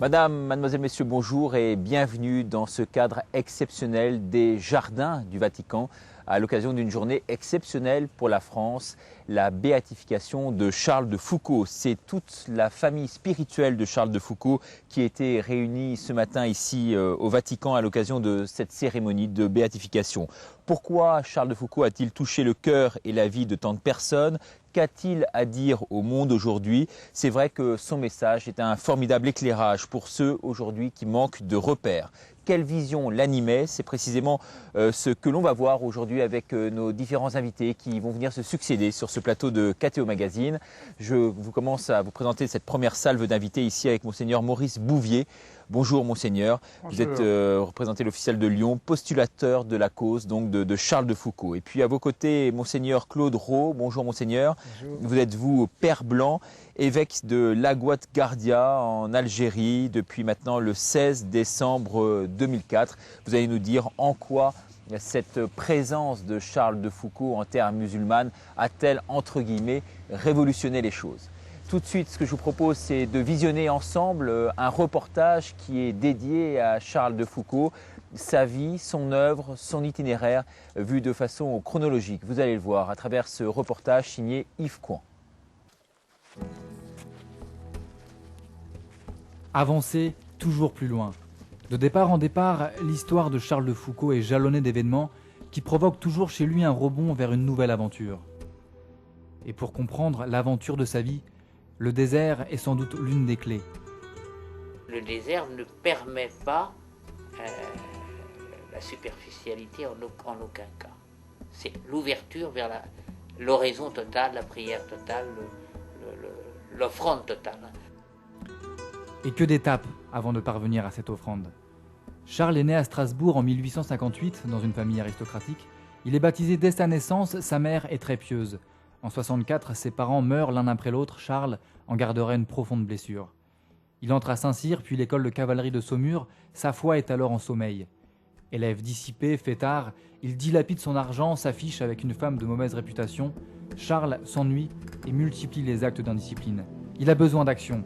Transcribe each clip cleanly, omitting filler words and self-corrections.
Madame, mademoiselle, messieurs, bonjour et bienvenue dans ce cadre exceptionnel des Jardins du Vatican à l'occasion d'une journée exceptionnelle pour la France, la béatification de Charles de Foucauld. C'est toute la famille spirituelle de Charles de Foucauld qui était réunie ce matin ici au Vatican à l'occasion de cette cérémonie de béatification. Pourquoi Charles de Foucauld a-t-il touché le cœur et la vie de tant de personnes ? Qu'a-t-il à dire au monde aujourd'hui? C'est vrai que son message est un formidable éclairage pour ceux aujourd'hui qui manquent de repères. Quelle vision l'animait? C'est précisément ce que l'on va voir aujourd'hui avec nos différents invités qui vont venir se succéder sur ce plateau de KTO Magazine. Je vous commence à vous présenter cette première salve d'invités ici avec Monseigneur Maurice Bouvier. Bonjour Monseigneur, Bonjour. Vous êtes représenté l'officiel de Lyon, postulateur de la cause donc de Charles de Foucauld. Et puis à vos côtés, Monseigneur Claude Rau. Bonjour Monseigneur. Bonjour. Vous êtes vous Père Blanc, évêque de Laguat Gardia en Algérie depuis maintenant le 16 décembre 2004. Vous allez nous dire en quoi cette présence de Charles de Foucauld en terre musulmane a-t-elle entre guillemets révolutionné les choses? Tout de suite, ce que je vous propose, c'est de visionner ensemble un reportage qui est dédié à Charles de Foucauld, sa vie, son œuvre, son itinéraire, vu de façon chronologique. Vous allez le voir à travers ce reportage signé Yves Coin. Avancer toujours plus loin. De départ en départ, l'histoire de Charles de Foucauld est jalonnée d'événements qui provoquent toujours chez lui un rebond vers une nouvelle aventure. Et pour comprendre l'aventure de sa vie, le désert est sans doute l'une des clés. Le désert ne permet pas la superficialité en aucun cas. C'est l'ouverture vers l'oraison totale, la prière totale, l'offrande totale. Et que d'étapes avant de parvenir à cette offrande. Charles est né à Strasbourg en 1858 dans une famille aristocratique. Il est baptisé dès sa naissance, sa mère est très pieuse. En 64, ses parents meurent l'un après l'autre, Charles en gardera une profonde blessure. Il entre à Saint-Cyr, puis l'école de cavalerie de Saumur, sa foi est alors en sommeil. Élève dissipé, fêtard, il dilapide son argent, s'affiche avec une femme de mauvaise réputation. Charles s'ennuie et multiplie les actes d'indiscipline. Il a besoin d'action.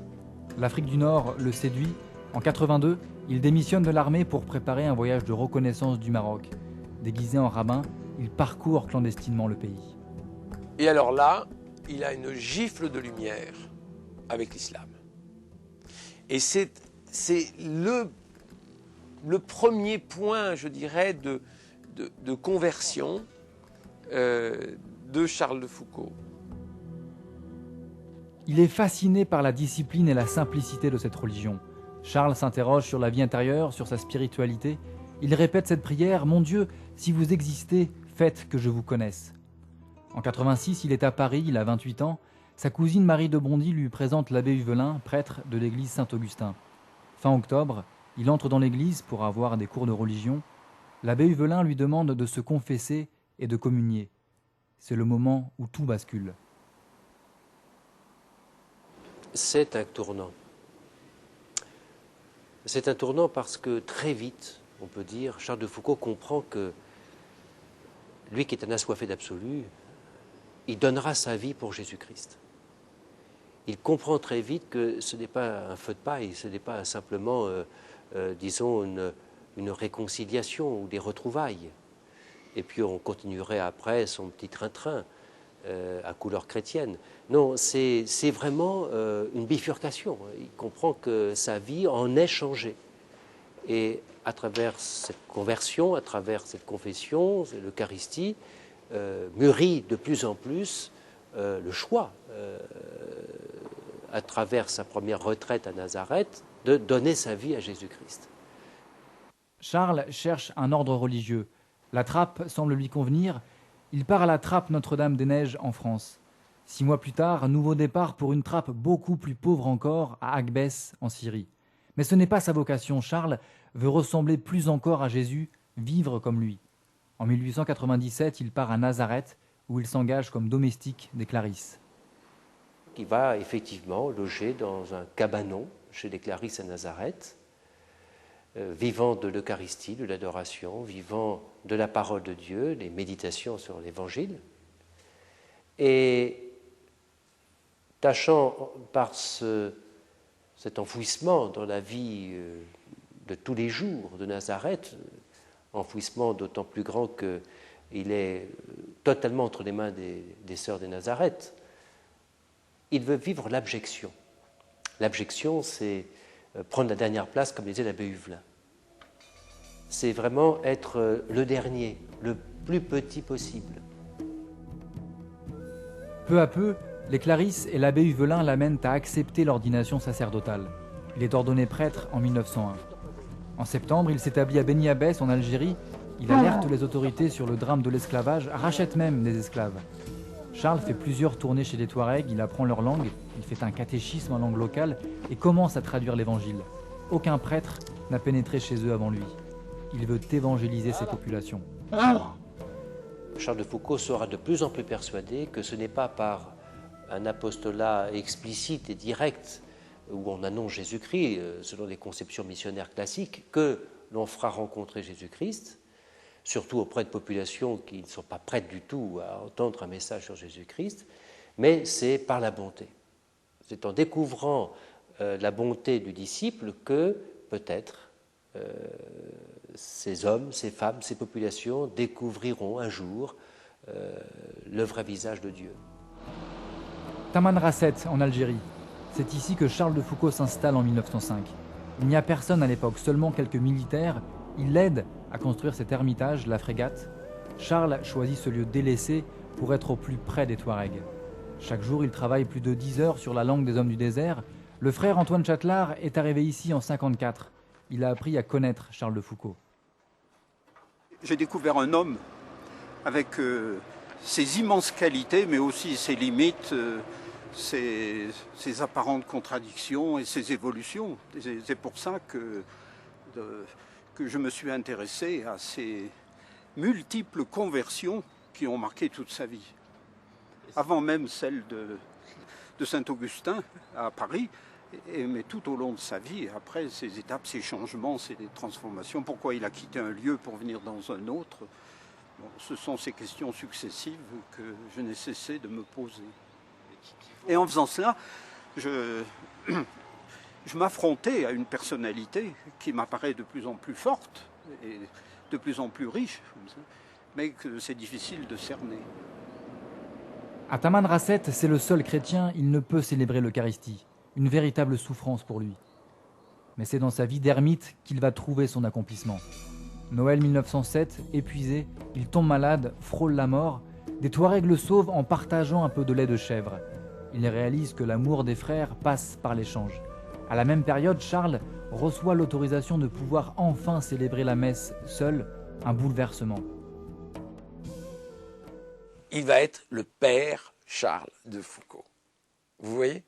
L'Afrique du Nord le séduit. En 82, il démissionne de l'armée pour préparer un voyage de reconnaissance du Maroc. Déguisé en rabbin, il parcourt clandestinement le pays. Et alors là, il a une gifle de lumière avec l'islam. Et c'est le premier point, je dirais, de conversion de Charles de Foucauld. Il est fasciné par la discipline et la simplicité de cette religion. Charles s'interroge sur la vie intérieure, sur sa spiritualité. Il répète cette prière « Mon Dieu, si vous existez, faites que je vous connaisse ». En 86, il est à Paris, il a 28 ans. Sa cousine Marie de Bondy lui présente l'abbé Huvelin, prêtre de l'église Saint-Augustin. Fin octobre, il entre dans l'église pour avoir des cours de religion. L'abbé Huvelin lui demande de se confesser et de communier. C'est le moment où tout bascule. C'est un tournant. C'est un tournant parce que très vite, on peut dire, Charles de Foucauld comprend que lui qui est un assoiffé d'absolu, il donnera sa vie pour Jésus-Christ. Il comprend très vite que ce n'est pas un feu de paille, ce n'est pas simplement, disons, une réconciliation ou des retrouvailles. Et puis on continuerait après son petit train-train à couleur chrétienne. Non, c'est vraiment une bifurcation. Il comprend que sa vie en est changée. Et à travers cette conversion, à travers cette confession, l'Eucharistie, mûrit de plus en plus le choix, à travers sa première retraite à Nazareth, de donner sa vie à Jésus-Christ. Charles cherche un ordre religieux. La trappe semble lui convenir. Il part à la trappe Notre-Dame-des-Neiges en France. 6 mois plus tard, nouveau départ pour une trappe beaucoup plus pauvre encore à Agbès en Syrie. Mais ce n'est pas sa vocation. Charles veut ressembler plus encore à Jésus, vivre comme lui. En 1897, il part à Nazareth, où il s'engage comme domestique des Clarisses. Il va effectivement loger dans un cabanon chez les Clarisses à Nazareth, vivant de l'Eucharistie, de l'adoration, vivant de la parole de Dieu, les méditations sur l'Évangile, et tâchant par ce cet enfouissement dans la vie de tous les jours de Nazareth, enfouissement d'autant plus grand qu'il est totalement entre les mains des sœurs de Nazareth, il veut vivre l'abjection. L'abjection, c'est prendre la dernière place, comme disait l'abbé Huvelin. C'est vraiment être le dernier, le plus petit possible. Peu à peu, les Clarisses et l'abbé Huvelin l'amènent à accepter l'ordination sacerdotale. Il est ordonné prêtre en 1901. En septembre, il s'établit à Beni Abbès, en Algérie. Il alerte les autorités sur le drame de l'esclavage, rachète même des esclaves. Charles fait plusieurs tournées chez les Touaregs, il apprend leur langue, il fait un catéchisme en langue locale et commence à traduire l'évangile. Aucun prêtre n'a pénétré chez eux avant lui. Il veut évangéliser ces populations. Charles de Foucauld sera de plus en plus persuadé que ce n'est pas par un apostolat explicite et direct où on annonce Jésus-Christ, selon les conceptions missionnaires classiques, que l'on fera rencontrer Jésus-Christ, surtout auprès de populations qui ne sont pas prêtes du tout à entendre un message sur Jésus-Christ, mais c'est par la bonté. C'est en découvrant la bonté du disciple que, peut-être, ces hommes, ces femmes, ces populations découvriront un jour le vrai visage de Dieu. Tamanrasset, en Algérie. C'est ici que Charles de Foucauld s'installe en 1905. Il n'y a personne à l'époque, seulement quelques militaires. Il l'aide à construire cet ermitage, la Frégate. Charles choisit ce lieu délaissé pour être au plus près des Touaregs. Chaque jour, il travaille plus de 10 heures sur la langue des hommes du désert. Le frère Antoine Châtelard est arrivé ici en 1954. Il a appris à connaître Charles de Foucauld. J'ai découvert un homme avec ses immenses qualités, mais aussi ses limites, ses apparentes contradictions et ses évolutions. C'est pour ça que je me suis intéressé à ces multiples conversions qui ont marqué toute sa vie. Avant même celle de Saint-Augustin à Paris, mais tout au long de sa vie, après ces étapes, ces changements, ces transformations, pourquoi il a quitté un lieu pour venir dans un autre, bon, ce sont ces questions successives que je n'ai cessé de me poser. Et en faisant cela, je m'affrontais à une personnalité qui m'apparaît de plus en plus forte et de plus en plus riche, mais que c'est difficile de cerner. À Tamanrasset, c'est le seul chrétien, il ne peut célébrer l'Eucharistie. Une véritable souffrance pour lui. Mais c'est dans sa vie d'ermite qu'il va trouver son accomplissement. Noël 1907, épuisé, il tombe malade, frôle la mort. Des Touaregs le sauvent en partageant un peu de lait de chèvre. Il réalise que l'amour des frères passe par l'échange. À la même période, Charles reçoit l'autorisation de pouvoir enfin célébrer la messe seul, un bouleversement. Il va être le père Charles de Foucauld. Vous voyez ?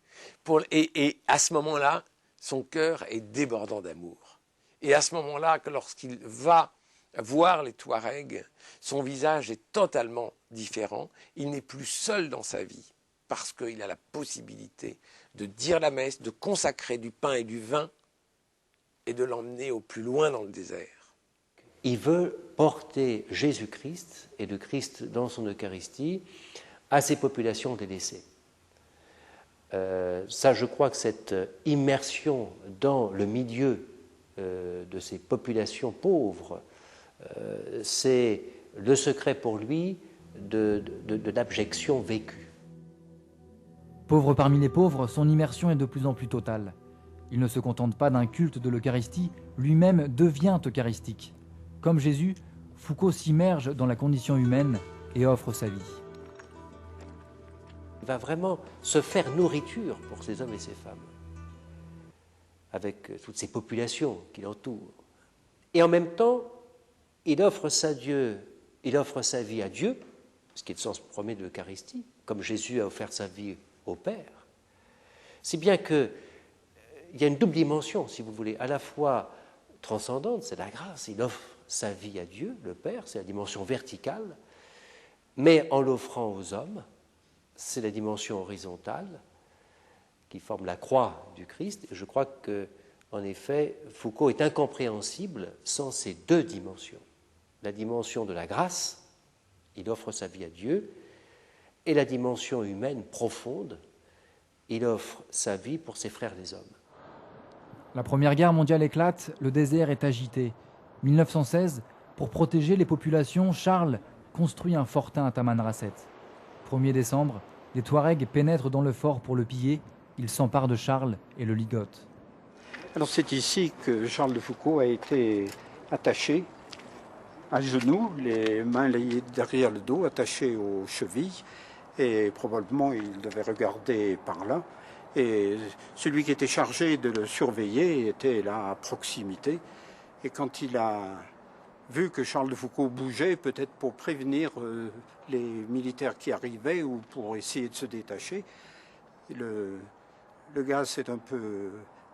Et à ce moment-là, son cœur est débordant d'amour. Et à ce moment-là, lorsqu'il va voir les Touaregs, son visage est totalement différent. Il n'est plus seul dans sa vie, parce qu'il a la possibilité de dire la messe, de consacrer du pain et du vin, et de l'emmener au plus loin dans le désert. Il veut porter Jésus-Christ et le Christ dans son Eucharistie à ces populations délaissées. Ça, je crois que cette immersion dans le milieu de ces populations pauvres, c'est le secret pour lui de l'abjection vécue. Pauvre parmi les pauvres, son immersion est de plus en plus totale. Il ne se contente pas d'un culte de l'Eucharistie, lui-même devient eucharistique. Comme Jésus, Foucauld s'immerge dans la condition humaine et offre sa vie. Il va vraiment se faire nourriture pour ces hommes et ces femmes, avec toutes ces populations qui l'entourent. Et en même temps, il offre sa vie à Dieu, ce qui est le sens premier de l'Eucharistie, comme Jésus a offert sa vie au Père. Si bien qu'il y a une double dimension, si vous voulez, à la fois transcendante, c'est la grâce, il offre sa vie à Dieu, le Père, c'est la dimension verticale, mais en l'offrant aux hommes, c'est la dimension horizontale qui forme la croix du Christ. Et je crois que, en effet, Foucauld est incompréhensible sans ces deux dimensions. La dimension de la grâce, il offre sa vie à Dieu, et la dimension humaine profonde, il offre sa vie pour ses frères les hommes. La Première Guerre mondiale éclate, le désert est agité. 1916, pour protéger les populations, Charles construit un fortin à Tamanrasset. 1er décembre, les Touaregs pénètrent dans le fort pour le piller. Ils s'emparent de Charles et le ligotent. Alors c'est ici que Charles de Foucauld a été attaché à genoux, les mains liées derrière le dos, attachées aux chevilles, et probablement il devait regarder par là. Et celui qui était chargé de le surveiller était là à proximité. Et quand il a vu que Charles de Foucauld bougeait, peut-être pour prévenir les militaires qui arrivaient ou pour essayer de se détacher, le gars s'est un peu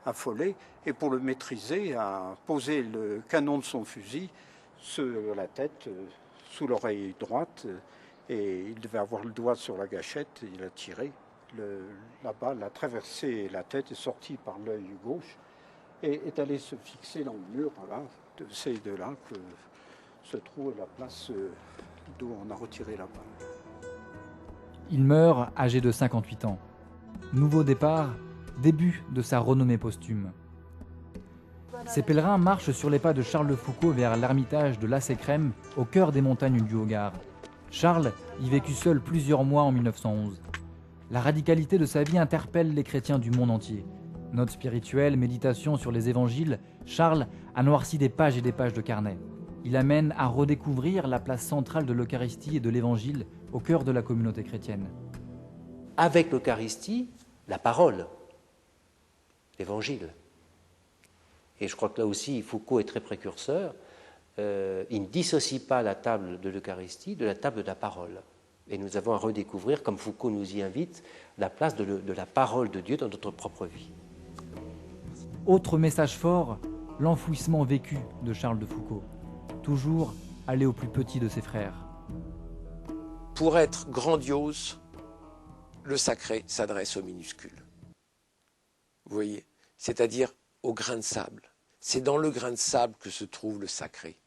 affolé et pour le maîtriser a posé le canon de son fusil sur la tête, sous l'oreille droite, et il devait avoir le doigt sur la gâchette, et il a tiré. La balle a traversé la tête, est sortie par l'œil gauche et est allée se fixer dans le mur. Voilà, c'est de là que se trouve la place d'où on a retiré la balle. Il meurt âgé de 58 ans. Nouveau départ, début de sa renommée posthume. Ces pèlerins marchent sur les pas de Charles de Foucauld vers l'ermitage de Lassé-Crème, au cœur des montagnes du Haut-Gard. Charles y vécut seul plusieurs mois en 1911. La radicalité de sa vie interpelle les chrétiens du monde entier. Notes spirituelles, méditations sur les évangiles, Charles a noirci des pages et des pages de carnet. Il amène à redécouvrir la place centrale de l'Eucharistie et de l'Évangile au cœur de la communauté chrétienne. Avec l'Eucharistie, la parole, l'Évangile. Et je crois que là aussi, Foucauld est très précurseur. Il ne dissocie pas la table de l'Eucharistie de la table de la parole. Et nous avons à redécouvrir, comme Foucauld nous y invite, la place de la parole de Dieu dans notre propre vie. Autre message fort, l'enfouissement vécu de Charles de Foucauld. Toujours aller au plus petit de ses frères. Pour être grandiose, le sacré s'adresse aux minuscules. Vous voyez, c'est-à-dire au grain de sable. C'est dans le grain de sable que se trouve le sacré.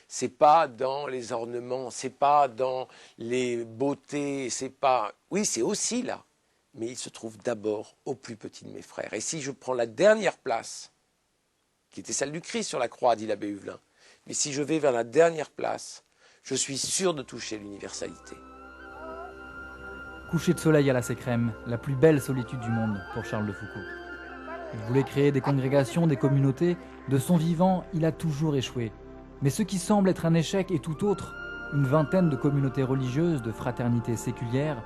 C'est pas dans les ornements, c'est pas dans les beautés, c'est pas... Oui, c'est aussi là, mais il se trouve d'abord au plus petit de mes frères. Et si je prends la dernière place, qui était celle du Christ sur la croix, dit l'abbé Huvelin, mais si je vais vers la dernière place, je suis sûr de toucher l'universalité. Coucher de soleil à Lassé-Crème, la plus belle solitude du monde pour Charles de Foucauld. Il voulait créer des congrégations, des communautés. De son vivant, il a toujours échoué. Mais ce qui semble être un échec est tout autre. Une vingtaine de communautés religieuses, de fraternités séculières,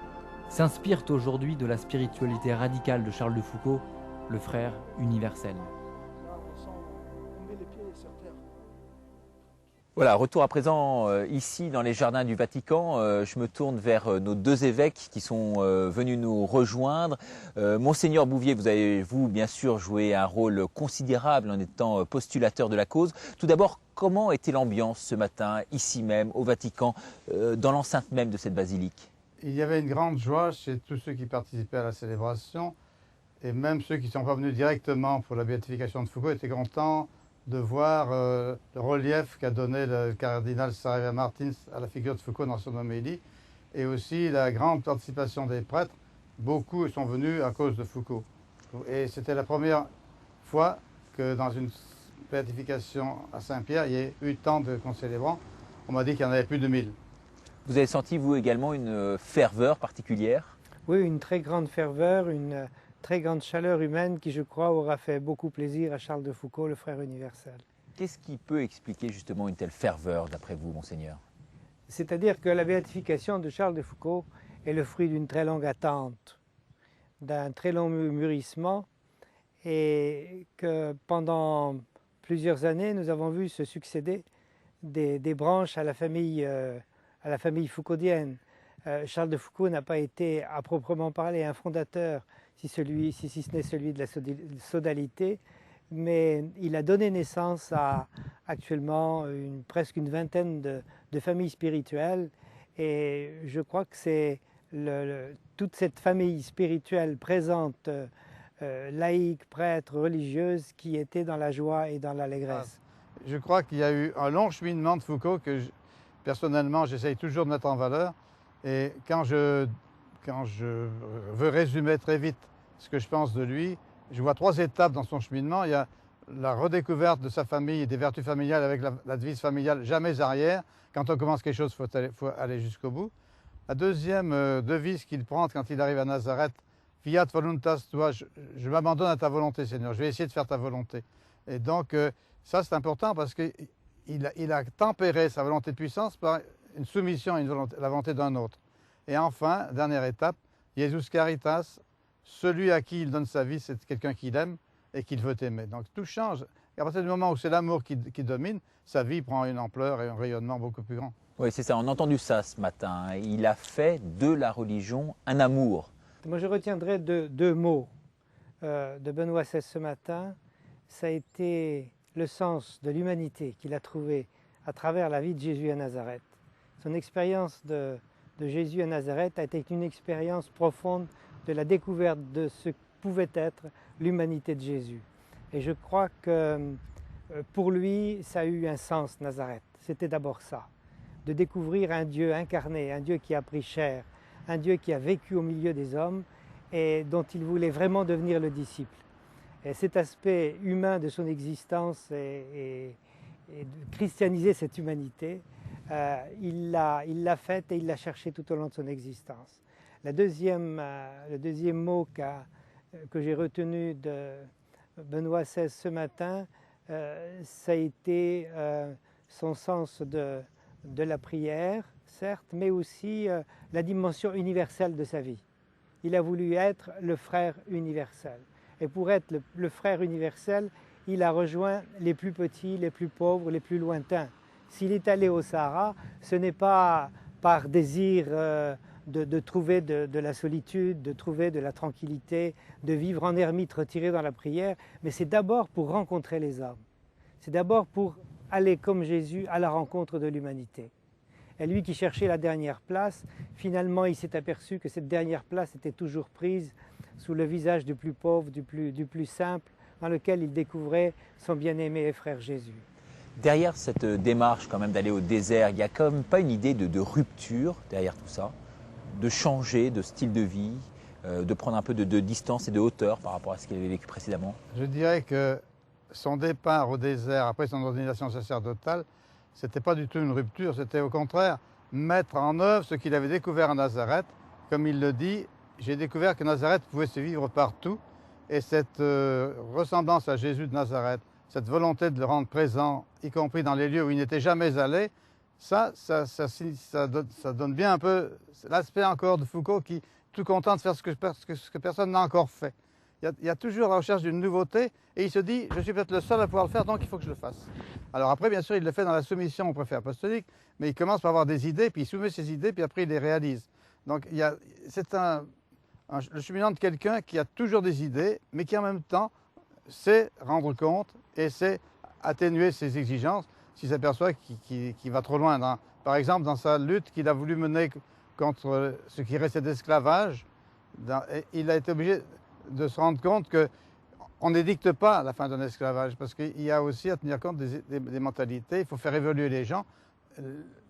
s'inspirent aujourd'hui de la spiritualité radicale de Charles de Foucauld, le frère universel. Voilà, retour à présent ici dans les jardins du Vatican. Je me tourne vers nos deux évêques qui sont venus nous rejoindre. Monseigneur Bouvier, vous avez, bien sûr, joué un rôle considérable en étant postulateur de la cause. Tout d'abord, comment était l'ambiance ce matin, ici même, au Vatican, dans l'enceinte même de cette basilique? Il y avait une grande joie chez tous ceux qui participaient à la célébration, et même ceux qui ne sont pas venus directement pour la béatification de Foucauld étaient contents de voir le relief qu'a donné le cardinal Saraiva Martins à la figure de Foucauld dans son homélie, et aussi la grande participation des prêtres. Beaucoup sont venus à cause de Foucauld. Et c'était la première fois que dans une béatification à Saint-Pierre, il y ait eu tant de concélébrants. On m'a dit qu'il y en avait plus de 1000. Vous avez senti, vous également, une ferveur particulière? Oui, une très grande ferveur, une très grande chaleur humaine qui, je crois, aura fait beaucoup plaisir à Charles de Foucauld, le frère universel. Qu'est-ce qui peut expliquer justement une telle ferveur, d'après vous, Monseigneur? C'est-à-dire que la béatification de Charles de Foucauld est le fruit d'une très longue attente, d'un très long mûrissement, et que pendant plusieurs années, nous avons vu se succéder des branches à la famille foucauldienne. Charles de Foucauld n'a pas été, à proprement parler, un fondateur, si ce n'est celui de la sodalité, mais il a donné naissance à actuellement presque une vingtaine de familles spirituelles, et je crois que c'est toute cette famille spirituelle présente, laïque, prêtre, religieuse, qui était dans la joie et dans l'allégresse. Je crois qu'il y a eu un long cheminement de Foucauld que personnellement j'essaye toujours de mettre en valeur, et quand je veux résumer très vite ce que je pense de lui, je vois 3 étapes dans son cheminement. Il y a la redécouverte de sa famille et des vertus familiales avec la devise familiale « jamais arrière ». Quand on commence quelque chose, il faut aller jusqu'au bout. La deuxième devise qu'il prend quand il arrive à Nazareth, « Fiat voluntas tua », je m'abandonne à ta volonté, Seigneur, je vais essayer de faire ta volonté. Et donc, ça c'est important parce qu'il a tempéré sa volonté de puissance par une soumission à la volonté d'un autre. Et enfin, dernière étape, Jesus Caritas, celui à qui il donne sa vie, c'est quelqu'un qu'il aime et qu'il veut aimer. Donc tout change. Et à partir du moment où c'est l'amour qui domine, sa vie prend une ampleur et un rayonnement beaucoup plus grand. Oui, c'est ça, on a entendu ça ce matin. Il a fait de la religion un amour. Moi, je retiendrai deux mots de Benoît XVI ce matin. Ça a été le sens de l'humanité qu'il a trouvé à travers la vie de Jésus à Nazareth. Son expérience de Jésus à Nazareth a été une expérience profonde de la découverte de ce que pouvait être l'humanité de Jésus. Et je crois que pour lui, ça a eu un sens, Nazareth. C'était d'abord ça, de découvrir un Dieu incarné, un Dieu qui a pris chair, un Dieu qui a vécu au milieu des hommes et dont il voulait vraiment devenir le disciple. Et cet aspect humain de son existence et de christianiser cette humanité, il l'a fait et il l'a cherché tout au long de son existence. Le deuxième mot que j'ai retenu de Benoît XVI ce matin, ça a été son sens de la prière, certes, mais aussi la dimension universelle de sa vie. Il a voulu être le frère universel. Et pour être le frère universel, il a rejoint les plus petits, les plus pauvres, les plus lointains. S'il est allé au Sahara, ce n'est pas par désir de trouver de la solitude, de trouver de la tranquillité, de vivre en ermite retiré dans la prière, mais c'est d'abord pour rencontrer les hommes. C'est d'abord pour aller comme Jésus à la rencontre de l'humanité. Et lui qui cherchait la dernière place, finalement il s'est aperçu que cette dernière place était toujours prise sous le visage du plus pauvre, du plus simple, dans lequel il découvrait son bien-aimé et frère Jésus. Derrière cette démarche quand même d'aller au désert, il n'y a quand même pas une idée de rupture derrière tout ça, de changer de style de vie, de prendre un peu de distance et de hauteur par rapport à ce qu'il avait vécu précédemment? Je dirais que son départ au désert après son ordination sacerdotale, ce n'était pas du tout une rupture, c'était au contraire mettre en œuvre ce qu'il avait découvert à Nazareth. Comme il le dit, j'ai découvert que Nazareth pouvait se vivre partout et cette ressemblance à Jésus de Nazareth, cette volonté de le rendre présent, y compris dans les lieux où il n'était jamais allé, ça donne bien un peu l'aspect encore de Foucault qui est tout content de faire ce que personne n'a encore fait. Il y a toujours la recherche d'une nouveauté et il se dit « je suis peut-être le seul à pouvoir le faire, donc il faut que je le fasse ». Alors après, bien sûr, il le fait dans la soumission au préfet apostolique, mais il commence par avoir des idées, puis il soumet ses idées, puis après il les réalise. Donc c'est le cheminement de quelqu'un qui a toujours des idées, mais qui en même temps sait rendre compte et sait atténuer ses exigences s'il s'aperçoit qu'il va trop loin. Par exemple, dans sa lutte qu'il a voulu mener contre ce qui restait d'esclavage, il a été obligé de se rendre compte qu'on n'édicte pas la fin d'un esclavage, parce qu'il y a aussi à tenir compte des mentalités, il faut faire évoluer les gens.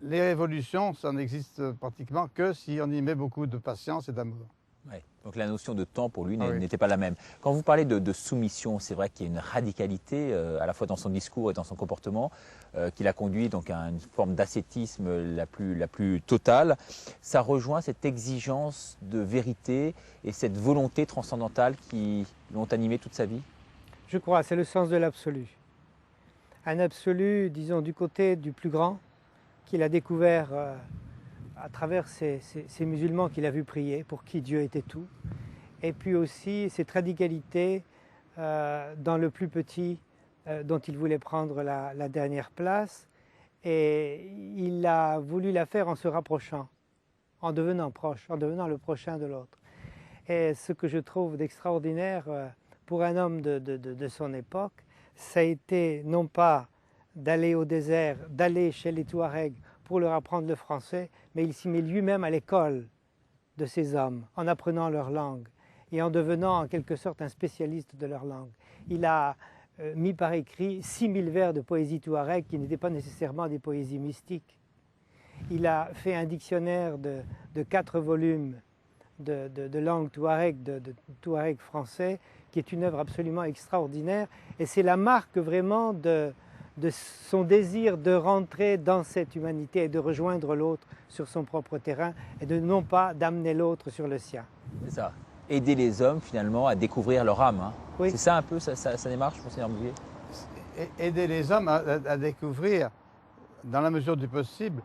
Les révolutions, ça n'existe pratiquement que si on y met beaucoup de patience et d'amour. Ouais. Donc la notion de temps pour lui Ah oui. n'était pas la même. Quand vous parlez de soumission, c'est vrai qu'il y a une radicalité à la fois dans son discours et dans son comportement qui l'a conduit donc à une forme d'ascétisme la plus totale. Ça rejoint cette exigence de vérité et cette volonté transcendantale qui l'ont animé toute sa vie? Je crois, c'est le sens de l'absolu. Un absolu, disons, du côté du plus grand, qu'il a découvert à travers ces musulmans qu'il a vu prier, pour qui Dieu était tout. Et puis aussi cette radicalité dans le plus petit dont il voulait prendre la dernière place. Et il a voulu la faire en se rapprochant, en devenant proche, en devenant le prochain de l'autre. Et ce que je trouve d'extraordinaire pour un homme de son époque, ça a été non pas d'aller au désert, d'aller chez les Touaregs pour leur apprendre le français, mais il s'y met lui-même à l'école de ces hommes, en apprenant leur langue et en devenant en quelque sorte un spécialiste de leur langue. Il a mis par écrit 6000 vers de poésie touareg qui n'étaient pas nécessairement des poésies mystiques. Il a fait un dictionnaire de 4 volumes de langue touareg, de touareg français, qui est une œuvre absolument extraordinaire. Et c'est la marque vraiment de son désir de rentrer dans cette humanité et de rejoindre l'autre sur son propre terrain et de non pas d'amener l'autre sur le sien. C'est ça. Aider les hommes finalement à découvrir leur âme. Hein. Oui. C'est ça un peu sa démarche, Monseigneur Bouvier? Aider les hommes à découvrir, dans la mesure du possible,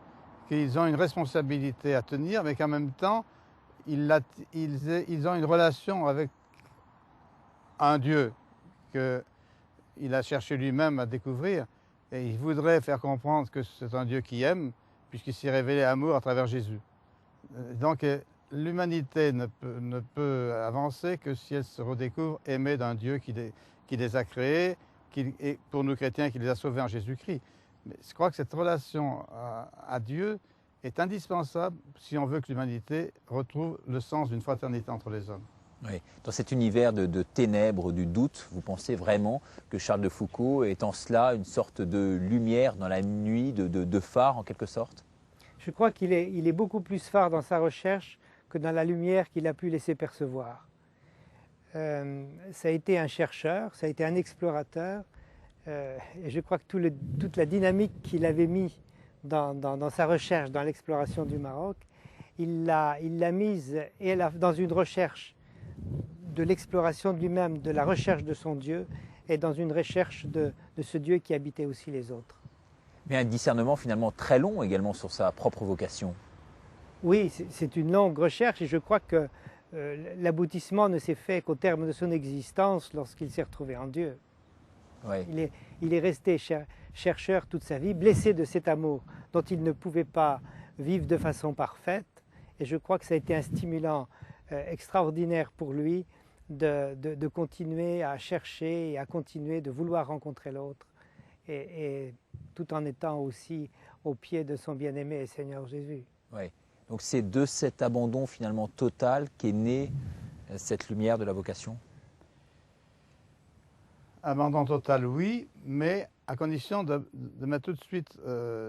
qu'ils ont une responsabilité à tenir, mais qu'en même temps, ils ont une relation avec un Dieu qu'il a cherché lui-même à découvrir, et il voudrait faire comprendre que c'est un Dieu qui aime, puisqu'il s'est révélé amour à travers Jésus. Donc l'humanité ne peut avancer que si elle se redécouvre aimée d'un Dieu qui les a créés, et pour nous chrétiens, qui les a sauvés en Jésus-Christ. Mais je crois que cette relation à Dieu est indispensable si on veut que l'humanité retrouve le sens d'une fraternité entre les hommes. Oui. Dans cet univers de ténèbres, du doute, vous pensez vraiment que Charles de Foucault est en cela une sorte de lumière dans la nuit, de phare en quelque sorte? Je crois qu'il est beaucoup plus phare dans sa recherche que dans la lumière qu'il a pu laisser percevoir. Ça a été un chercheur, ça a été un explorateur, et je crois que toute la dynamique qu'il avait mis dans sa recherche, dans l'exploration du Maroc, il l'a mise dans une recherche de l'exploration de lui-même, de la recherche de son Dieu, et dans une recherche de ce Dieu qui habitait aussi les autres. Mais un discernement finalement très long également sur sa propre vocation. Oui, c'est une longue recherche, et je crois que l'aboutissement ne s'est fait qu'au terme de son existence lorsqu'il s'est retrouvé en Dieu. Ouais. Il est resté chercheur toute sa vie, blessé de cet amour dont il ne pouvait pas vivre de façon parfaite, et je crois que ça a été un stimulant extraordinaire pour lui de continuer à chercher et à continuer de vouloir rencontrer l'autre, et tout en étant aussi au pied de son bien-aimé et Seigneur Jésus. Ouais. Donc c'est de cet abandon finalement total qu'est née cette lumière de la vocation? Abandon total, oui, mais à condition de mettre tout de suite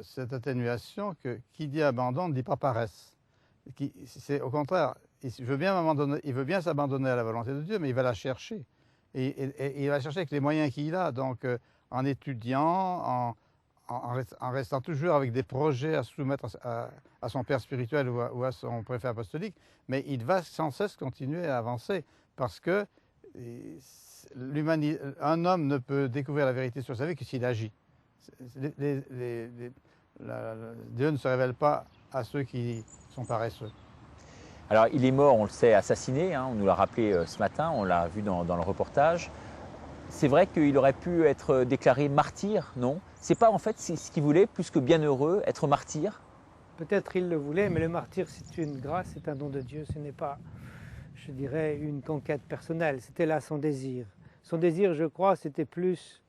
cette atténuation que qui dit abandon ne dit pas paresse. C'est au contraire, il veut bien s'abandonner à la volonté de Dieu, mais il va la chercher. Et il va la chercher avec les moyens qu'il a, donc en étudiant, en restant toujours avec des projets à soumettre à son père spirituel ou à son préfet apostolique, mais il va sans cesse continuer à avancer, parce que un homme ne peut découvrir la vérité sur sa vie que s'il agit. Dieu ne se révèle pas à ceux qui sont paresseux. Alors il est mort, on le sait, assassiné, hein, on nous l'a rappelé ce matin, on l'a vu dans le reportage. C'est vrai qu'il aurait pu être déclaré martyr, non? C'est pas en fait ce qu'il voulait, plus que bienheureux, être martyr? Peut-être il le voulait, mais le martyr c'est une grâce, c'est un don de Dieu, ce n'est pas, je dirais, une conquête personnelle. C'était là son désir. Son désir, je crois, c'était plus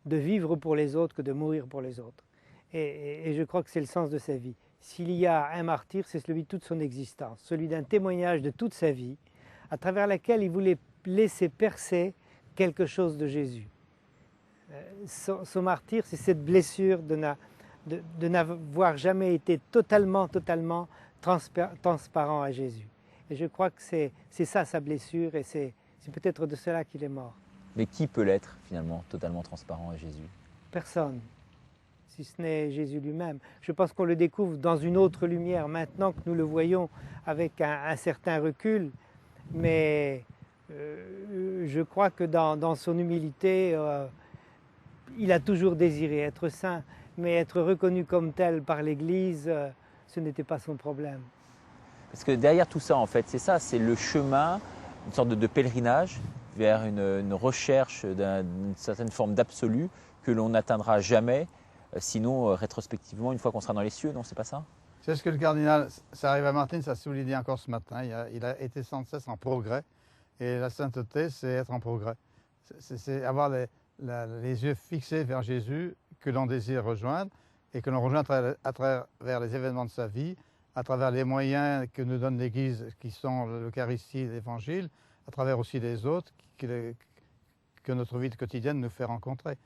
de vivre pour les autres que de mourir pour les autres. Et je crois que c'est le sens de sa vie. S'il y a un martyr, c'est celui de toute son existence, celui d'un témoignage de toute sa vie, à travers laquelle il voulait laisser percer quelque chose de Jésus. Son martyr, c'est cette blessure de n'avoir jamais été totalement transparent à Jésus. Et je crois que c'est ça sa blessure, et c'est peut-être de cela qu'il est mort. Mais qui peut l'être finalement, totalement transparent à Jésus? Personne, si ce n'est Jésus lui-même. Je pense qu'on le découvre dans une autre lumière maintenant que nous le voyons avec un certain recul, mais je crois que dans son humilité, il a toujours désiré être saint, mais être reconnu comme tel par l'Église, ce n'était pas son problème. Parce que derrière tout ça, en fait, c'est ça, c'est le chemin, une sorte de pèlerinage vers une recherche d'une certaine forme d'absolu que l'on n'atteindra jamais, sinon rétrospectivement, une fois qu'on sera dans les cieux, non, c'est pas ça? C'est ce que le cardinal Sarriva-Martins a souligné encore ce matin. Il a été sans cesse en progrès, et la sainteté, c'est être en progrès. C'est avoir les yeux fixés vers Jésus que l'on désire rejoindre, et que l'on rejoint à travers les événements de sa vie, à travers les moyens que nous donne l'Église, qui sont l'Eucharistie et l'Évangile, à travers aussi les autres que notre vie quotidienne nous fait rencontrer.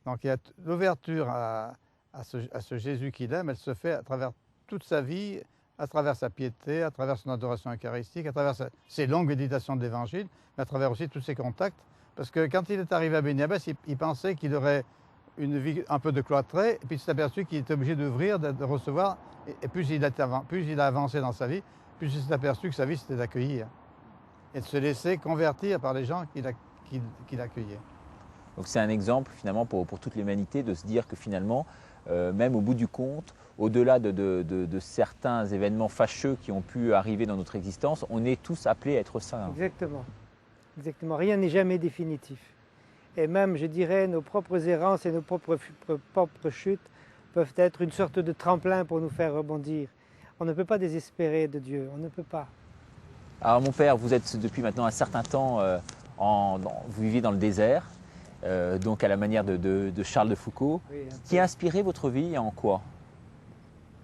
Donc il y a l'ouverture à ce Jésus qu'il aime, elle se fait à travers toute sa vie, à travers sa piété, à travers son adoration eucharistique, à travers ses longues méditations de l'Évangile, mais à travers aussi tous ses contacts. Parce que quand il est arrivé à Béni-Abbès, il pensait qu'il aurait une vie un peu de cloîtré, et puis il s'est aperçu qu'il était obligé d'ouvrir, de recevoir, et plus il a avancé dans sa vie, plus il s'est aperçu que sa vie c'était d'accueillir, et de se laisser convertir par les gens qu'il accueillait. Donc c'est un exemple finalement pour toute l'humanité de se dire que finalement, même au bout du compte, au-delà de certains événements fâcheux qui ont pu arriver dans notre existence, on est tous appelés à être saints. Exactement. Exactement. Rien n'est jamais définitif. Et même, je dirais, nos propres errances et nos propres chutes peuvent être une sorte de tremplin pour nous faire rebondir. On ne peut pas désespérer de Dieu, on ne peut pas. Alors mon père, vous êtes depuis maintenant un certain temps, vous vivez dans le désert, donc à la manière de Charles de Foucault. Oui, qui a inspiré votre vie et en quoi?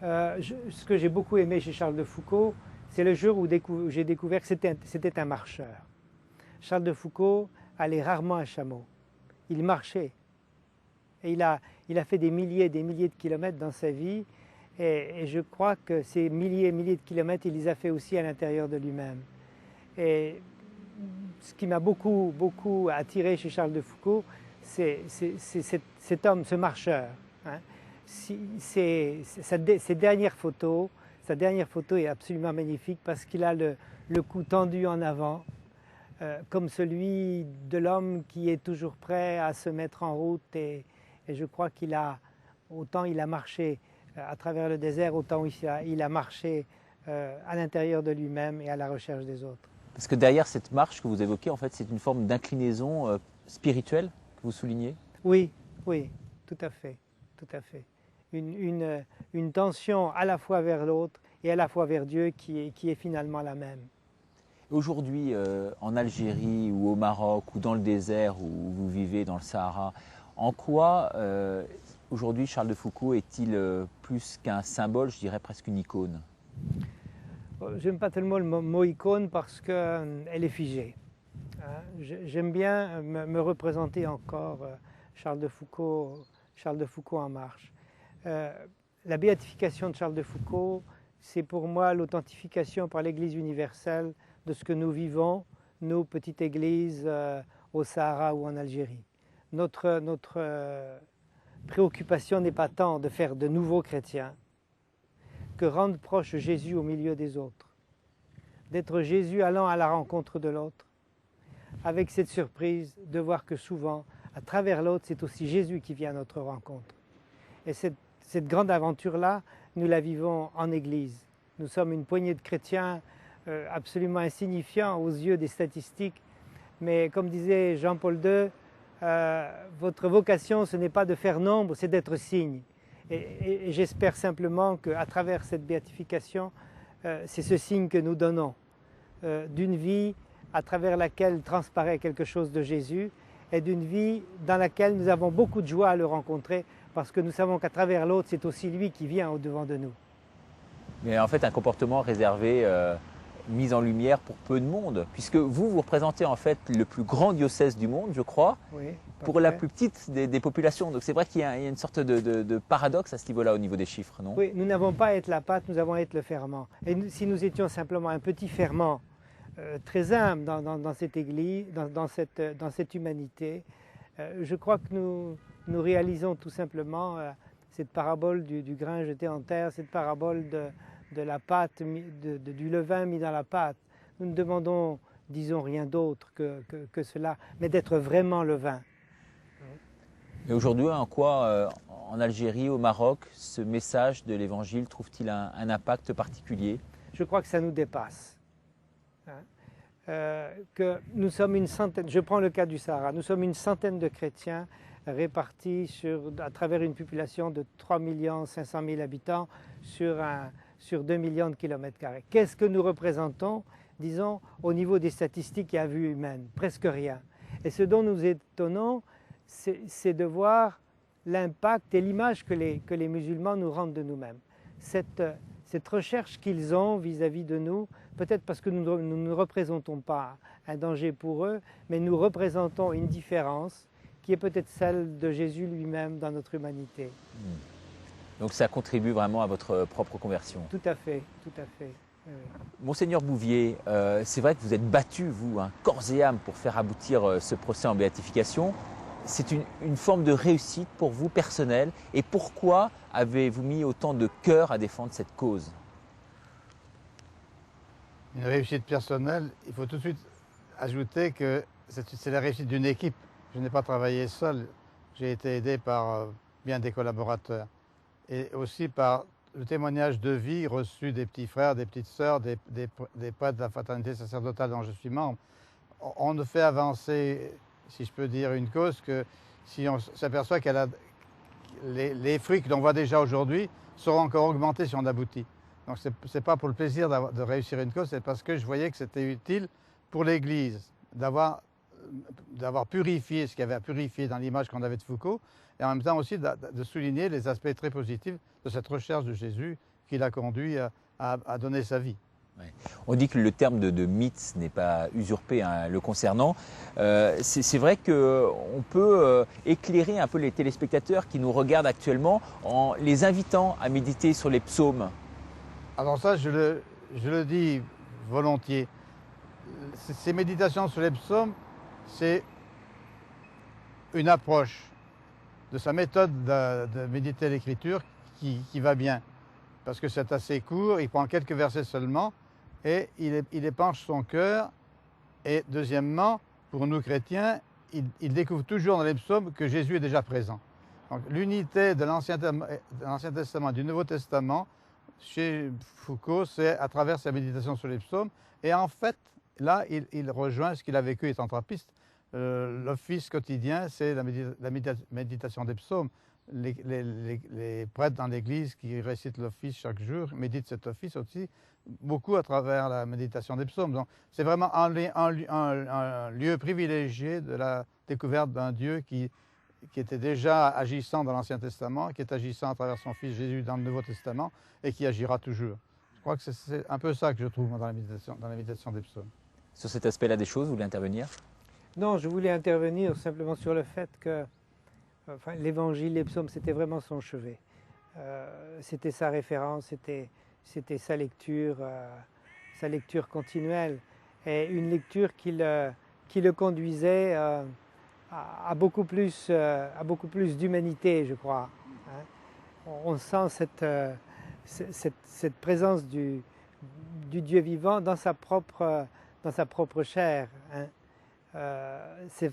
Ce que j'ai beaucoup aimé chez Charles de Foucault, c'est le jour où j'ai découvert que c'était un marcheur. Charles de Foucault allait rarement à chameau. Il marchait. Et il a fait des milliers et des milliers de kilomètres dans sa vie. Et je crois que ces milliers et milliers de kilomètres, il les a fait aussi à l'intérieur de lui-même. Et ce qui m'a beaucoup attiré chez Charles de Foucault, c'est cet homme, ce marcheur. Hein. Sa dernière photo est absolument magnifique parce qu'il a le cou tendu en avant, comme celui de l'homme qui est toujours prêt à se mettre en route. Et je crois autant il a marché à travers le désert, autant il a marché à l'intérieur de lui-même et à la recherche des autres. Parce que derrière cette marche que vous évoquez, en fait, c'est une forme d'inclinaison spirituelle que vous soulignez? Oui, tout à fait, tout à fait. Une tension à la fois vers l'autre et à la fois vers Dieu qui est finalement la même. Aujourd'hui, en Algérie ou au Maroc ou dans le désert où vous vivez dans le Sahara, en quoi aujourd'hui Charles de Foucault est-il plus qu'un symbole, je dirais presque une icône? Je n'aime pas tellement le mot icône parce qu'elle est figée. J'aime bien me représenter encore Charles de Foucault en marche. La béatification de Charles de Foucault, c'est pour moi l'authentification par l'Église universelle de ce que nous vivons, nos petites églises au Sahara ou en Algérie. Notre préoccupation n'est pas tant de faire de nouveaux chrétiens que rendre proche Jésus au milieu des autres. D'être Jésus allant à la rencontre de l'autre, avec cette surprise de voir que souvent, à travers l'autre, c'est aussi Jésus qui vient à notre rencontre. Et cette grande aventure-là, nous la vivons en Église. Nous sommes une poignée de chrétiens absolument insignifiants aux yeux des statistiques, mais comme disait Jean-Paul II, votre vocation, ce n'est pas de faire nombre, c'est d'être signe. Et j'espère simplement qu'à travers cette béatification, c'est ce signe que nous donnons d'une vie à travers laquelle transparaît quelque chose de Jésus et d'une vie dans laquelle nous avons beaucoup de joie à le rencontrer parce que nous savons qu'à travers l'autre, c'est aussi lui qui vient au-devant de nous. Mais en fait, un comportement réservé, mis en lumière pour peu de monde, puisque vous représentez en fait le plus grand diocèse du monde, je crois, oui, pour la plus petite des populations. Donc c'est vrai qu'il y a une sorte de paradoxe à ce niveau-là, au niveau des chiffres, non? Oui, nous n'avons pas à être la pâte, nous avons à être le ferment. Et si nous étions simplement un petit ferment, très humble dans cette Église, dans cette humanité, je crois que nous réalisons tout simplement cette parabole du grain jeté en terre, cette parabole de la pâte, du levain mis dans la pâte. Nous ne demandons, disons, rien d'autre que cela, mais d'être vraiment le vin. Mais aujourd'hui, en quoi, en Algérie, au Maroc, ce message de l'Évangile trouve-t-il un impact particulier? Je crois que ça nous dépasse. Que nous sommes une centaine, je prends le cas du Sahara, nous sommes une centaine de chrétiens répartis à travers une population de 3 500 000 habitants sur 2 millions de kilomètres carrés. Qu'est-ce que nous représentons, disons, au niveau des statistiques et à vue humaine? Presque rien. Et ce dont nous étonnons, c'est de voir l'impact et l'image que les musulmans nous rendent de nous-mêmes. Cette recherche qu'ils ont vis-à-vis de nous, peut-être parce que nous ne représentons pas un danger pour eux, mais nous représentons une différence qui est peut-être celle de Jésus lui-même dans notre humanité. Donc ça contribue vraiment à votre propre conversion. Tout à fait, tout à fait. Oui. Monseigneur Bouvier, c'est vrai que vous êtes battu, vous, corps et âme, pour faire aboutir ce procès en béatification. C'est une forme de réussite pour vous, personnelle. Et pourquoi avez-vous mis autant de cœur à défendre cette cause? Une réussite personnelle, il faut tout de suite ajouter que c'est la réussite d'une équipe. Je n'ai pas travaillé seul, j'ai été aidé par bien des collaborateurs. Et aussi par le témoignage de vie reçu des petits frères, des petites sœurs, des prêtres de la fraternité sacerdotale dont je suis membre. On ne fait avancer, si je peux dire, une cause que si on s'aperçoit qu'elle a les fruits que l'on voit déjà aujourd'hui seront encore augmentés si on aboutit. Donc ce n'est pas pour le plaisir de réussir une cause, c'est parce que je voyais que c'était utile pour l'Église d'avoir purifié ce qu'il y avait à purifier dans l'image qu'on avait de Foucault, et en même temps aussi de souligner les aspects très positifs de cette recherche de Jésus qui l'a conduit à donner sa vie. Ouais. On dit que le terme de mythe n'est pas usurpé le concernant. C'est vrai qu'on peut éclairer un peu les téléspectateurs qui nous regardent actuellement en les invitant à méditer sur les psaumes. Alors ça, je le dis volontiers. Ces méditations sur les psaumes, c'est une approche de sa méthode de méditer l'écriture qui va bien. Parce que c'est assez court, il prend quelques versets seulement et il épanche son cœur. Et deuxièmement, pour nous chrétiens, il découvre toujours dans les psaumes que Jésus est déjà présent. Donc l'unité de l'Ancien Testament et du Nouveau Testament, chez Foucault, c'est à travers sa méditation sur les psaumes. Et en fait, là, il rejoint ce qu'il a vécu étant trappiste. L'office quotidien, c'est la méditation des psaumes. Les prêtres dans l'Église qui récitent l'office chaque jour méditent cet office aussi, beaucoup à travers la méditation des psaumes. Donc c'est vraiment un lieu privilégié de la découverte d'un Dieu qui était déjà agissant dans l'Ancien Testament, qui est agissant à travers son Fils Jésus dans le Nouveau Testament et qui agira toujours. Je crois que c'est un peu ça que je trouve dans la méditation des psaumes. Sur cet aspect-là des choses, vous voulez intervenir? Non, je voulais intervenir simplement sur le fait que l'évangile, les psaumes, c'était vraiment son chevet. C'était sa référence, c'était sa lecture continuelle. Et une lecture qui le conduisait à beaucoup plus d'humanité, je crois. On sent cette présence du Dieu vivant dans sa propre chair.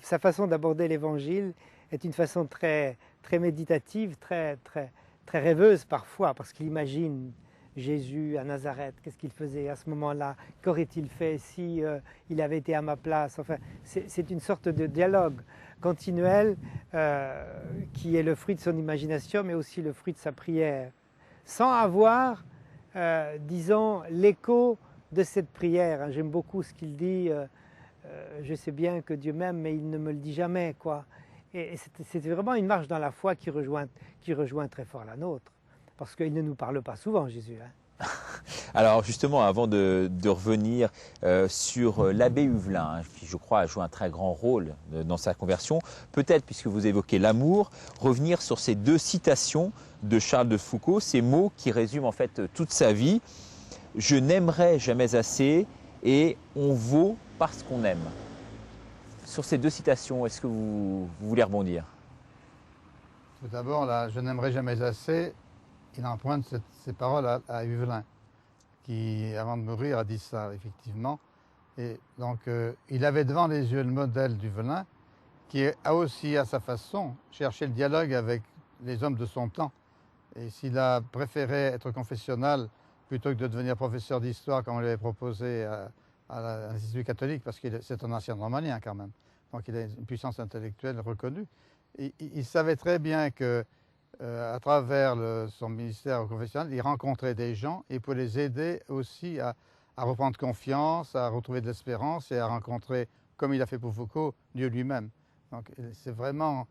Sa façon d'aborder l'évangile est une façon très, très méditative, très, très, très rêveuse parfois, parce qu'il imagine Jésus à Nazareth, qu'est-ce qu'il faisait à ce moment-là, qu'aurait-il fait si il avait été à ma place. Enfin, c'est une sorte de dialogue continuel qui est le fruit de son imagination, mais aussi le fruit de sa prière, sans avoir, disons, l'écho de cette prière. J'aime beaucoup ce qu'il dit. Je sais bien que Dieu m'aime, mais il ne me le dit jamais, quoi. Et c'est vraiment une marche dans la foi qui rejoint très fort la nôtre, parce qu'il ne nous parle pas souvent, Jésus. Alors justement, avant de revenir sur l'abbé Huvelin, qui je crois a joué un très grand rôle dans sa conversion, peut-être, puisque vous évoquez l'amour, revenir sur ces deux citations de Charles de Foucault, ces mots qui résument en fait toute sa vie. « Je n'aimerai jamais assez » et « on vaut parce qu'on aime ». Sur ces deux citations, est-ce que vous voulez rebondir? Tout d'abord, là, je n'aimerai jamais assez, il emprunte ces paroles à Huvelin, qui, avant de mourir, a dit ça, effectivement. Et donc, il avait devant les yeux le modèle d'Huvelin, qui a aussi, à sa façon, cherché le dialogue avec les hommes de son temps. Et s'il a préféré être confessionnal plutôt que de devenir professeur d'histoire, comme on lui avait proposé à l'Institut catholique, parce que c'est un ancien romanien quand même. Donc il a une puissance intellectuelle reconnue. Il savait très bien que, à travers son ministère confessionnel, il rencontrait des gens et pour les aider aussi à reprendre confiance, à retrouver de l'espérance et à rencontrer, comme il a fait pour Foucault, Dieu lui-même. Donc c'est vraiment,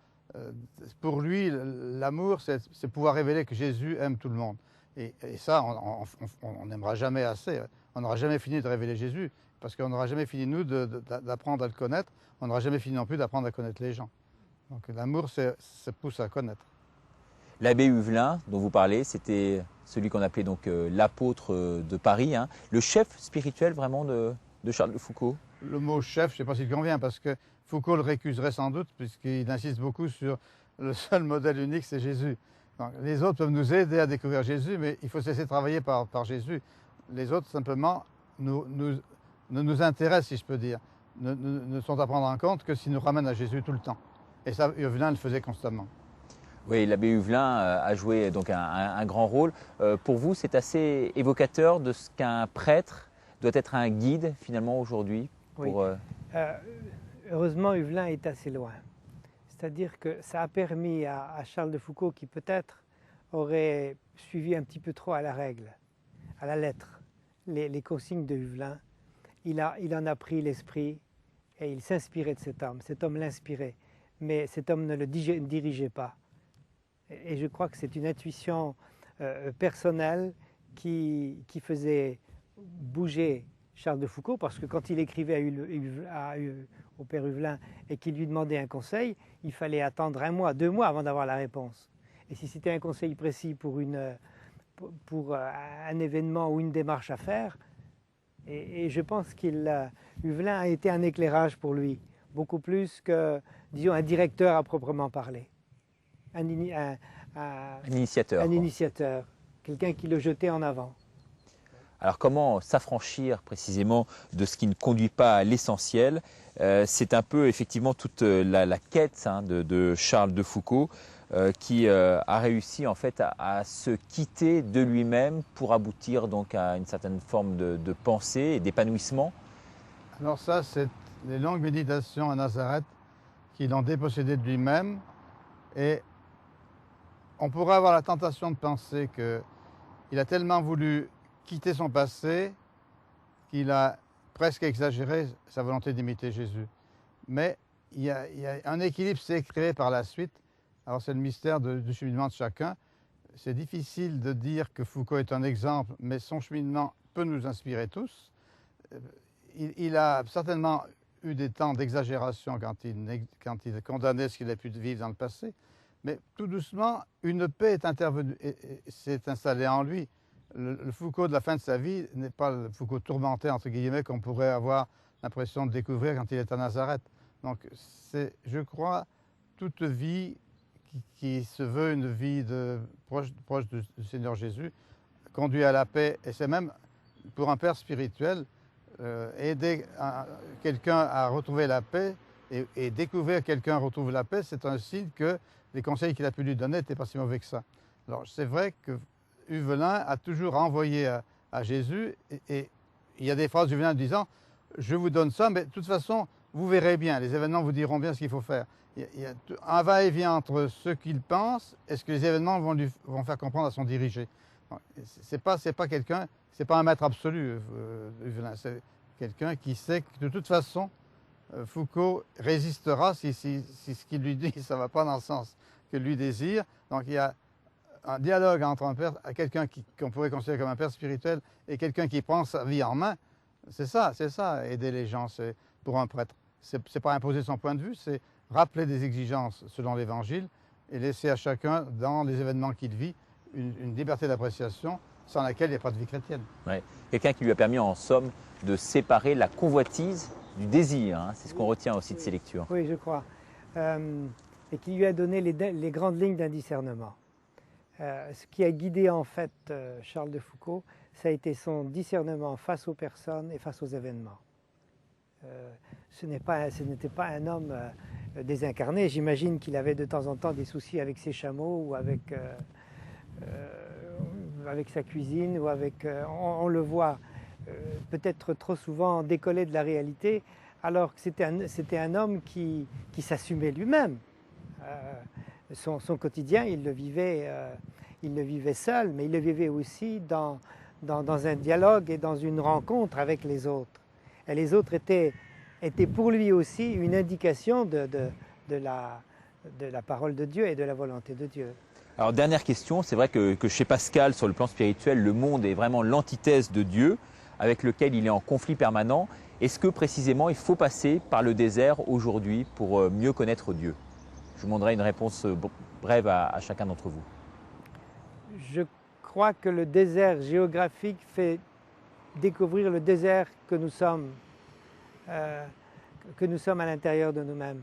pour lui, l'amour, c'est pouvoir révéler que Jésus aime tout le monde. Et ça, on n'aimera jamais assez. On n'aura jamais fini de révéler Jésus, parce qu'on n'aura jamais fini, nous, d'apprendre à le connaître. On n'aura jamais fini non plus d'apprendre à connaître les gens. Donc l'amour, ça pousse à connaître. L'abbé Huvelin, dont vous parlez, c'était celui qu'on appelait donc l'apôtre de Paris, hein, le chef spirituel vraiment de Charles de Foucault. Le mot chef, je ne sais pas s'il convient, parce que Foucault le récuserait sans doute, puisqu'il insiste beaucoup sur le seul modèle unique, c'est Jésus. Donc, les autres peuvent nous aider à découvrir Jésus, mais il faut se laisser travailler par Jésus. Les autres, simplement, ne nous intéressent, si je peux dire, ne sont à prendre en compte que s'ils nous ramènent à Jésus tout le temps. Et ça, Huvelin le faisait constamment. Oui, l'abbé Huvelin a joué donc un grand rôle. Pour vous, c'est assez évocateur de ce qu'un prêtre doit être un guide, finalement, aujourd'hui pour... Oui. Heureusement, Huvelin est assez loin. C'est-à-dire que ça a permis à Charles de Foucault, qui peut-être aurait suivi un petit peu trop à la règle, à la lettre, les consignes de Huvelin, il en a pris l'esprit et il s'inspirait de cet homme. Cet homme l'inspirait, mais cet homme ne le dirigeait pas. Et je crois que c'est une intuition personnelle qui faisait bouger Charles de Foucault, parce que quand il écrivait au père Huvelin et qu'il lui demandait un conseil, il fallait attendre 1 mois, 2 mois avant d'avoir la réponse. Et si c'était un conseil précis pour un événement ou une démarche à faire, et je pense Huvelin a été un éclairage pour lui, beaucoup plus que, disons, un directeur à proprement parler. Un initiateur. Un initiateur, quelqu'un qui le jetait en avant. Alors comment s'affranchir précisément de ce qui ne conduit pas à l'essentiel? C'est un peu effectivement toute la quête de Charles de Foucault qui a réussi en fait à se quitter de lui-même pour aboutir donc à une certaine forme de pensée et d'épanouissement. Alors ça, c'est les longues méditations à Nazareth qui l'ont dépossédé de lui-même, et on pourrait avoir la tentation de penser qu'il a tellement voulu quitter son passé qu'il a presque exagéré sa volonté d'imiter Jésus. Mais il y a un équilibre s'est créé par la suite. Alors c'est le mystère du cheminement de chacun. C'est difficile de dire que Foucault est un exemple, mais son cheminement peut nous inspirer tous. Il a certainement eu des temps d'exagération quand il condamnait ce qu'il a pu vivre dans le passé. Mais tout doucement, une paix est intervenue et s'est installée en lui. Le Foucault de la fin de sa vie n'est pas le Foucault tourmenté, entre guillemets, qu'on pourrait avoir l'impression de découvrir quand il est à Nazareth. Donc c'est, je crois, toute vie qui se veut une vie proche du Seigneur Jésus, conduit à la paix. Et c'est même, pour un père spirituel, aider quelqu'un à retrouver la paix et découvrir quelqu'un retrouve la paix, c'est un signe que les conseils qu'il a pu lui donner n'étaient pas si mauvais que ça. Alors c'est vrai que Huvelin a toujours envoyé à Jésus, et il y a des phrases d'Huvelin disant « Je vous donne ça, mais de toute façon, vous verrez bien, les événements vous diront bien ce qu'il faut faire. » Il y a un va-et-vient entre ce qu'il pense et ce que les événements vont faire comprendre à son dirigé. C'est pas quelqu'un, c'est pas un maître absolu, Huvelin, c'est quelqu'un qui sait que de toute façon, Foucault résistera si ce qu'il lui dit, ça ne va pas dans le sens que lui désire. Donc il y a un dialogue entre un père, quelqu'un qu'on pourrait considérer comme un père spirituel, et quelqu'un qui prend sa vie en main. C'est ça, aider les gens, c'est pour un prêtre. C'est pas imposer son point de vue, c'est rappeler des exigences selon l'Évangile et laisser à chacun, dans les événements qu'il vit, une liberté d'appréciation sans laquelle il n'y a pas de vie chrétienne. Ouais. Quelqu'un qui lui a permis en somme de séparer la convoitise du désir, hein. C'est ce qu'on retient aussi de ces lectures. Oui, je crois. Et qui lui a donné les grandes lignes d'un discernement. Ce qui a guidé en fait Charles de Foucault, ça a été son discernement face aux personnes et face aux événements. Ce n'était pas un homme désincarné. J'imagine qu'il avait de temps en temps des soucis avec ses chameaux ou avec sa cuisine, ou avec, on le voit peut-être trop souvent décollé de la réalité, alors que c'était un homme qui s'assumait lui-même. Son quotidien, il le vivait seul, mais il le vivait aussi dans un dialogue et dans une rencontre avec les autres. Et les autres étaient pour lui aussi une indication de la parole de Dieu et de la volonté de Dieu. Alors dernière question, c'est vrai que chez Pascal, sur le plan spirituel, le monde est vraiment l'antithèse de Dieu, avec lequel il est en conflit permanent. Est-ce que précisément il faut passer par le désert aujourd'hui pour mieux connaître Dieu? Je vous demanderai une réponse brève à chacun d'entre vous. Je crois que le désert géographique fait découvrir le désert que nous sommes à l'intérieur de nous-mêmes.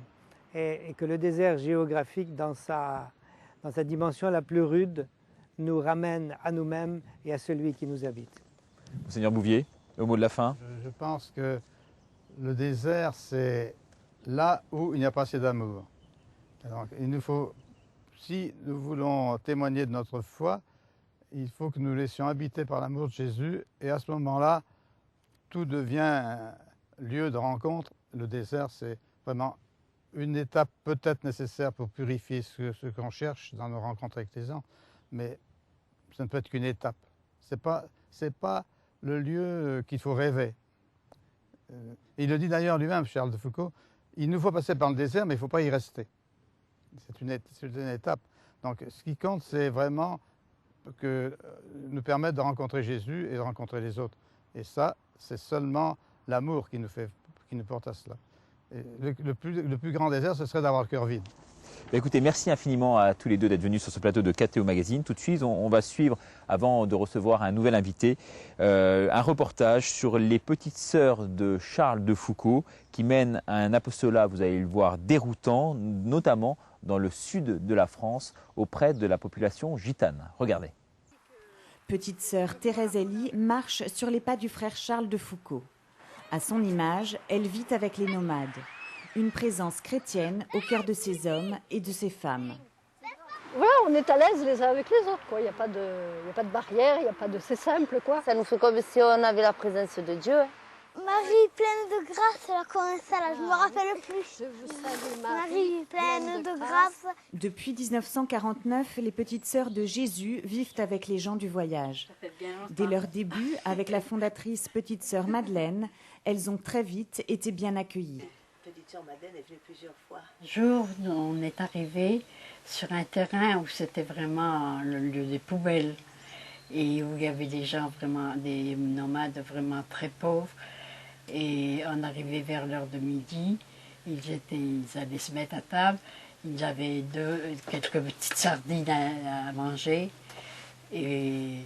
Et que le désert géographique, dans sa dimension la plus rude, nous ramène à nous-mêmes et à celui qui nous habite. Monseigneur Bouvier, au mot de la fin. Je pense que le désert, c'est là où il n'y a pas assez d'amour. Alors, il nous faut, si nous voulons témoigner de notre foi, il faut que nous laissions habiter par l'amour de Jésus. Et à ce moment-là, tout devient un lieu de rencontre. Le désert, c'est vraiment une étape peut-être nécessaire pour purifier ce qu'on cherche dans nos rencontres avec les gens. Mais ça ne peut être qu'une étape. C'est pas le lieu qu'il faut rêver. Il le dit d'ailleurs lui-même, Charles de Foucault, il nous faut passer par le désert, mais il ne faut pas y rester. C'est une étape. Donc ce qui compte, c'est vraiment que nous permettre de rencontrer Jésus et de rencontrer les autres. Et ça, c'est seulement l'amour qui nous porte à cela. Et le plus grand désert, ce serait d'avoir le cœur vide. Écoutez, merci infiniment à tous les deux d'être venus sur ce plateau de KTO Magazine. Tout de suite, on va suivre, avant de recevoir un nouvel invité, un reportage sur les petites sœurs de Charles de Foucault qui mènent un apostolat, vous allez le voir, déroutant, notamment dans le sud de la France, auprès de la population gitane. Regardez. Petite sœur Thérèse Elie marche sur les pas du frère Charles de Foucault. À son image, elle vit avec les nomades. Une présence chrétienne au cœur de ces hommes et de ces femmes. Voilà, on est à l'aise les uns avec les autres, quoi. Il n'y a pas de barrière, c'est simple, quoi. Ça nous fait comme si on avait la présence de Dieu. Marie pleine de grâce, elle a commencé là, je me rappelle plus. Je vous salue, Marie pleine de grâce. Depuis 1949, les petites sœurs de Jésus vivent avec les gens du voyage. Dès leur début, avec la fondatrice petite sœur Madeleine, elles ont très vite été bien accueillies. Petite sœur Madeleine est venue plusieurs fois. Un jour, on est arrivé sur un terrain où c'était vraiment le lieu des poubelles et où il y avait des gens vraiment, des nomades vraiment très pauvres. Et on arrivait vers l'heure de midi, ils allaient se mettre à table, ils avaient quelques petites sardines à manger. Et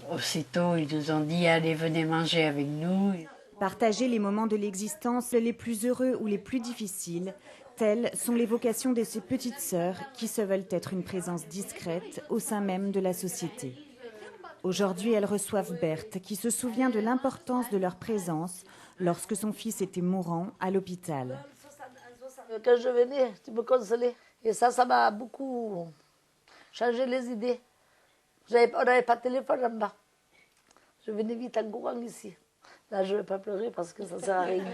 aussitôt, ils nous ont dit « Allez, venez manger avec nous ». Partager les moments de l'existence les plus heureux ou les plus difficiles, telles sont les vocations de ces petites sœurs qui se veulent être une présence discrète au sein même de la société. Aujourd'hui, elles reçoivent Berthe, qui se souvient de l'importance de leur présence lorsque son fils était mourant à l'hôpital. Quand je venais, tu me consolais. Et ça m'a beaucoup changé les idées. On n'avait pas de téléphone en bas. Je venais vite en courant ici. Là, je ne vais pas pleurer parce que ça ne sert à rien.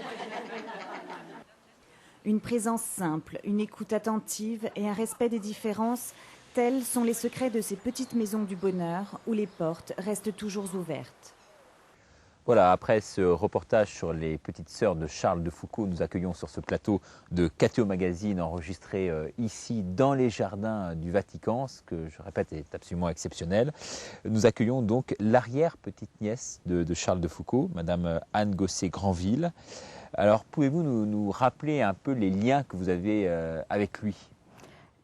Une présence simple, une écoute attentive et un respect des différences, tels sont les secrets de ces petites maisons du bonheur où les portes restent toujours ouvertes. Voilà, après ce reportage sur les petites sœurs de Charles de Foucault, nous accueillons sur ce plateau de KTO Magazine enregistré ici dans les jardins du Vatican, ce que je répète est absolument exceptionnel. Nous accueillons donc l'arrière-petite-nièce de Charles de Foucault, Madame Anne Gosset-Granville. Alors pouvez-vous nous rappeler un peu les liens que vous avez avec lui ?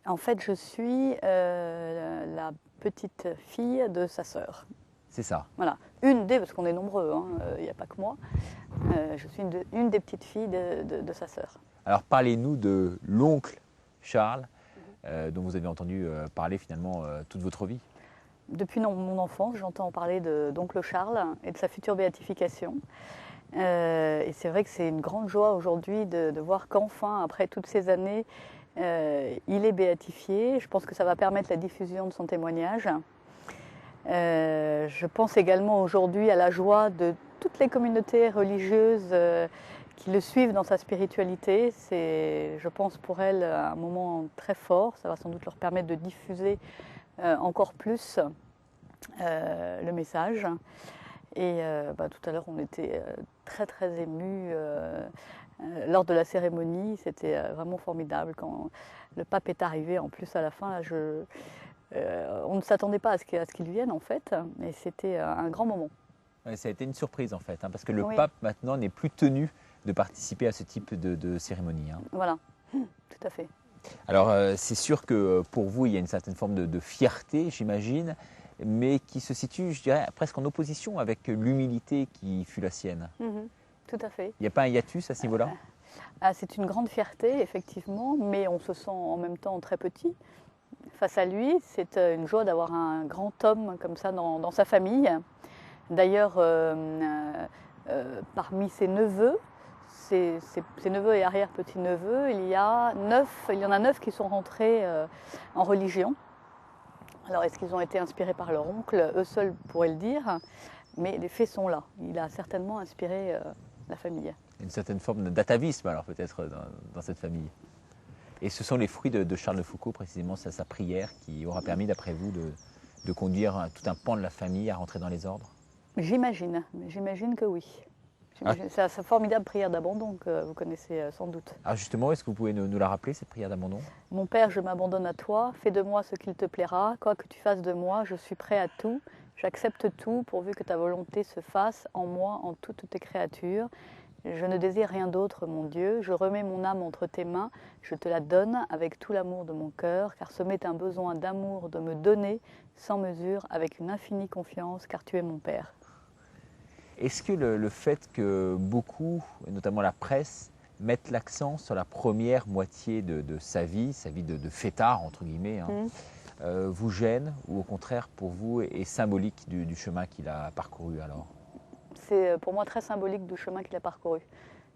En fait, je suis la petite fille de sa sœur. C'est ça. Voilà, parce qu'on est nombreux, il n'y a pas que moi. Je suis une des petites filles de sa sœur. Alors parlez-nous de l'oncle Charles, dont vous avez entendu parler finalement toute votre vie. Depuis mon enfance, j'entends parler d'oncle Charles et de sa future béatification. Et c'est vrai que c'est une grande joie aujourd'hui de voir qu'enfin, après toutes ces années, il est béatifié. Je pense que ça va permettre la diffusion de son témoignage. Je pense également aujourd'hui à la joie de toutes les communautés religieuses qui le suivent dans sa spiritualité. C'est, je pense, pour elles un moment très fort. Ça va sans doute leur permettre de diffuser encore plus le message. Et tout à l'heure, on était très très émus lors de la cérémonie. C'était vraiment formidable quand le pape est arrivé. En plus, à la fin, là, on ne s'attendait pas à ce qu'il vienne, en fait, mais c'était un grand moment. Ouais, ça a été une surprise, en fait, parce que le pape, maintenant, n'est plus tenu de participer à ce type de cérémonie. Voilà, tout à fait. Alors, c'est sûr que pour vous, il y a une certaine forme de fierté, j'imagine. mais qui se situe, je dirais, presque en opposition avec l'humilité qui fut la sienne. Tout à fait. Il n'y a pas un hiatus à ce niveau-là? C'est une grande fierté, effectivement, mais on se sent en même temps très petit. Face à lui, c'est une joie d'avoir un grand homme comme ça dans sa famille. D'ailleurs, parmi ses neveux, ses neveux et arrière-petits-neveux, il y en a 9 qui sont rentrés en religion. Alors, est-ce qu'ils ont été inspirés par leur oncle? Eux seuls pourraient le dire, mais les faits sont là. Il a certainement inspiré la famille. Une certaine forme d'atavisme, alors, peut-être, dans cette famille. Et ce sont les fruits de Charles de Foucault, précisément, sa prière, qui aura permis, d'après vous, de conduire tout un pan de la famille à rentrer dans les ordres? J'imagine que oui. C'est sa formidable prière d'abandon que vous connaissez sans doute. Ah, justement, est-ce que vous pouvez nous la rappeler, cette prière d'abandon? Mon Père, je m'abandonne à toi, fais de moi ce qu'il te plaira, quoi que tu fasses de moi, je suis prêt à tout, j'accepte tout pourvu que ta volonté se fasse en moi, en toutes tes créatures. Je ne désire rien d'autre, mon Dieu, je remets mon âme entre tes mains, je te la donne avec tout l'amour de mon cœur, car ce m'est un besoin d'amour de me donner sans mesure, avec une infinie confiance, car tu es mon Père. Est-ce que le fait que beaucoup, et notamment la presse, mettent l'accent sur la première moitié de sa vie de fêtard, entre guillemets, vous gêne, ou au contraire, pour vous, est symbolique du chemin qu'il a parcouru alors? C'est pour moi très symbolique du chemin qu'il a parcouru.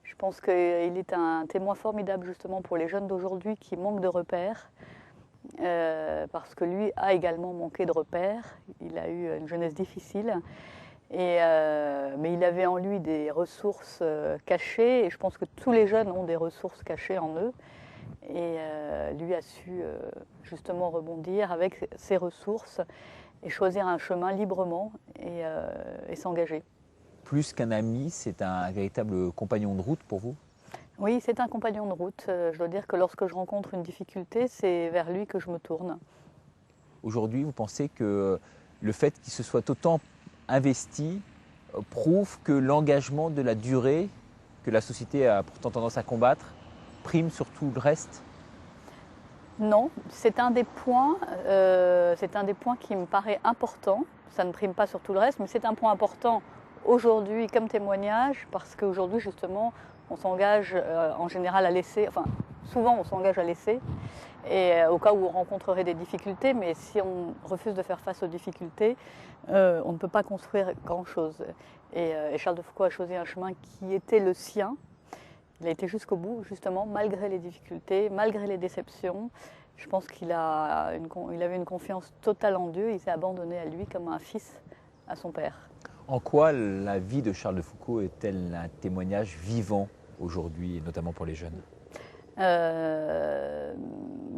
Je pense qu'il est un témoin formidable justement pour les jeunes d'aujourd'hui qui manquent de repères, parce que lui a également manqué de repères. Il a eu une jeunesse difficile. Mais il avait en lui des ressources cachées, et je pense que tous les jeunes ont des ressources cachées en eux. Et lui a su justement rebondir avec ses ressources et choisir un chemin librement et s'engager. Plus qu'un ami, c'est un véritable compagnon de route pour vous? Oui, c'est un compagnon de route. Je dois dire que lorsque je rencontre une difficulté, c'est vers lui que je me tourne. Aujourd'hui, vous pensez que le fait qu'il se soit autant investi prouve que l'engagement de la durée, que la société a pourtant tendance à combattre, prime sur tout le reste? Non, c'est un des points qui me paraît important. Ça ne prime pas sur tout le reste, mais c'est un point important aujourd'hui comme témoignage, parce qu'aujourd'hui justement on s'engage en général à laisser, enfin souvent on s'engage à laisser, et au cas où on rencontrerait des difficultés, mais si on refuse de faire face aux difficultés, on ne peut pas construire grand-chose. Et Charles de Foucault a choisi un chemin qui était le sien. Il a été jusqu'au bout, justement, malgré les difficultés, malgré les déceptions. Je pense qu'il avait une confiance totale en Dieu, il s'est abandonné à lui comme un fils à son père. En quoi la vie de Charles de Foucault est-elle un témoignage vivant aujourd'hui, et notamment pour les jeunes? Je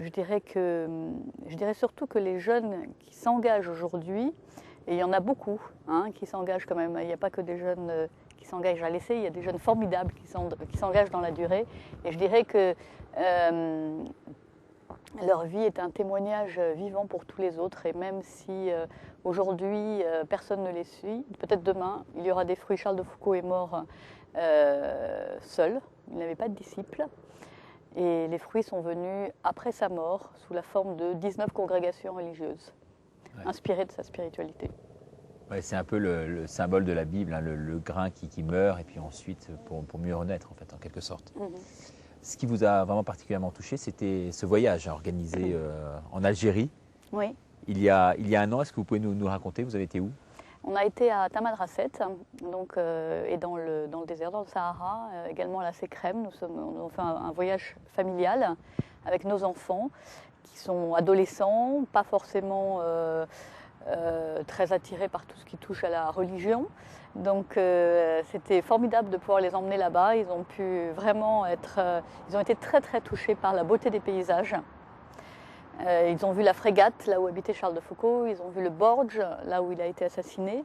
dirais surtout que les jeunes qui s'engagent aujourd'hui, et il y en a beaucoup qui s'engagent quand même, il n'y a pas que des jeunes qui s'engagent à l'essai, il y a des jeunes formidables qui s'engagent dans la durée, et je dirais que leur vie est un témoignage vivant pour tous les autres, et même si aujourd'hui personne ne les suit, peut-être demain il y aura des fruits. Charles de Foucault est mort seul, il n'avait pas de disciples, et les fruits sont venus après sa mort sous la forme de 19 congrégations religieuses, inspirées de sa spiritualité. Ouais, c'est un peu le symbole de la Bible, le grain qui meurt, et puis ensuite pour mieux renaître, en fait, en quelque sorte. Ce qui vous a vraiment particulièrement touché, c'était ce voyage organisé en Algérie. Oui. Il y a un an. Est-ce que vous pouvez nous raconter? Vous avez été où? On a été à Tamanrasset, donc, et dans le désert, dans le Sahara, également à la Sécrème. Nous avons fait un voyage familial avec nos enfants qui sont adolescents, pas forcément très attirés par tout ce qui touche à la religion. Donc c'était formidable de pouvoir les emmener là-bas. Ils ont pu vraiment ils ont été très très touchés par la beauté des paysages. Ils ont vu la frégate, là où habitait Charles de Foucault. Ils ont vu le Borge, là où il a été assassiné.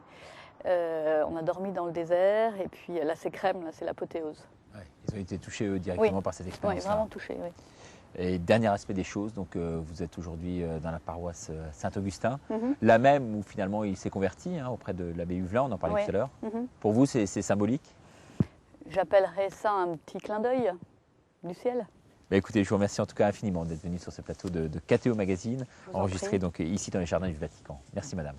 On a dormi dans le désert. Et puis la Sécrème, là, c'est l'apothéose. Ouais, ils ont été touchés eux, directement par cette expérience. Oui, vraiment touchés, oui. Et dernier aspect des choses, donc vous êtes aujourd'hui dans la paroisse Saint-Augustin, là même où finalement il s'est converti auprès de l'abbé Huvelin, on en parlait tout à l'heure. Pour vous, c'est symbolique? J'appellerais ça un petit clin d'œil du ciel. Bah écoutez, je vous remercie en tout cas infiniment d'être venu sur ce plateau de KTO Magazine, enregistré donc ici dans les jardins du Vatican. Merci madame.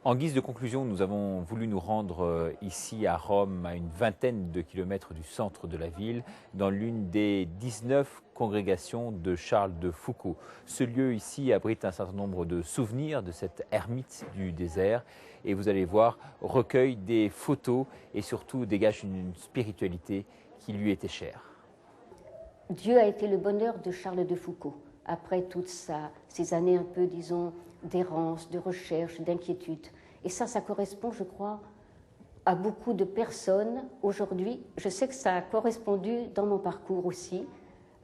En guise de conclusion, nous avons voulu nous rendre ici à Rome, à une vingtaine de kilomètres du centre de la ville, dans l'une des 19 congrégations de Charles de Foucauld. Ce lieu ici abrite un certain nombre de souvenirs de cette ermite du désert et vous allez voir, recueille des photos et surtout dégage une spiritualité qui lui était chère. Dieu a été le bonheur de Charles de Foucauld. Après toutes ces années un peu, disons, d'errance, de recherche, d'inquiétude. Et ça correspond, je crois, à beaucoup de personnes aujourd'hui. Je sais que ça a correspondu dans mon parcours aussi.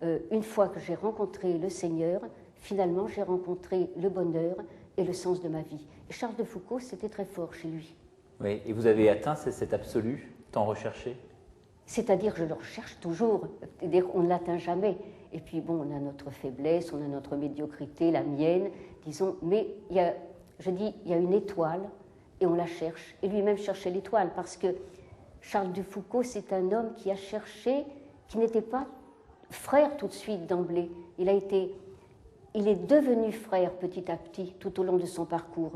Une fois que j'ai rencontré le Seigneur, finalement, j'ai rencontré le bonheur et le sens de ma vie. Et Charles de Foucauld, c'était très fort chez lui. Oui, et vous avez atteint cet absolu tant recherché? C'est-à-dire, je le recherche toujours. C'est-à-dire, on ne l'atteint jamais. Et puis, bon, on a notre faiblesse, on a notre médiocrité, la mienne, disons. Mais il y a une étoile et on la cherche. Et lui-même cherchait l'étoile parce que Charles de Foucauld, c'est un homme qui a cherché, qui n'était pas frère tout de suite d'emblée. Il est devenu frère petit à petit tout au long de son parcours.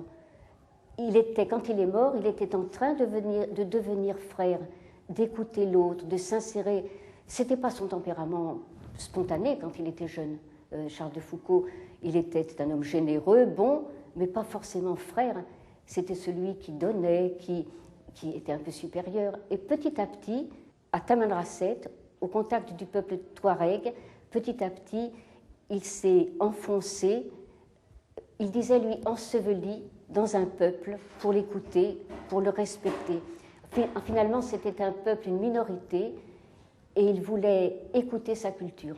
Quand il est mort, il était en train de devenir frère, d'écouter l'autre, de s'insérer. Ce n'était pas son tempérament spontané quand il était jeune. Charles de Foucauld, il était un homme généreux, bon, mais pas forcément frère. C'était celui qui donnait, qui était un peu supérieur. Et petit à petit, à Tamanrasset, au contact du peuple touareg, petit à petit, il s'est enfoncé, il disait lui enseveli dans un peuple pour l'écouter, pour le respecter. Finalement, c'était un peuple, une minorité, et il voulait écouter sa culture.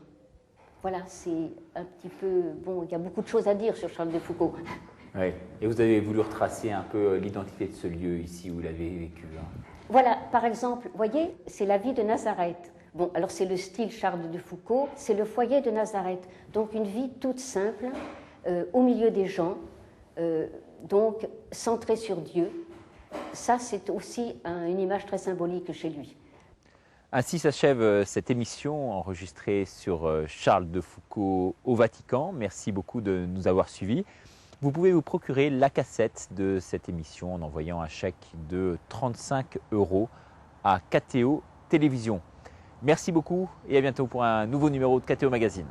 Voilà, c'est un petit peu... Bon, il y a beaucoup de choses à dire sur Charles de Foucauld. Oui, et vous avez voulu retracer un peu l'identité de ce lieu ici où il avait vécu. Voilà, par exemple, vous voyez, c'est la vie de Nazareth. Bon, alors c'est le style Charles de Foucauld, c'est le foyer de Nazareth. Donc une vie toute simple, au milieu des gens, donc centrée sur Dieu. Ça, c'est aussi une image très symbolique chez lui. Ainsi s'achève cette émission enregistrée sur Charles de Foucauld au Vatican. Merci beaucoup de nous avoir suivis. Vous pouvez vous procurer la cassette de cette émission en envoyant un chèque de 35 € à KTO Télévision. Merci beaucoup et à bientôt pour un nouveau numéro de KTO Magazine.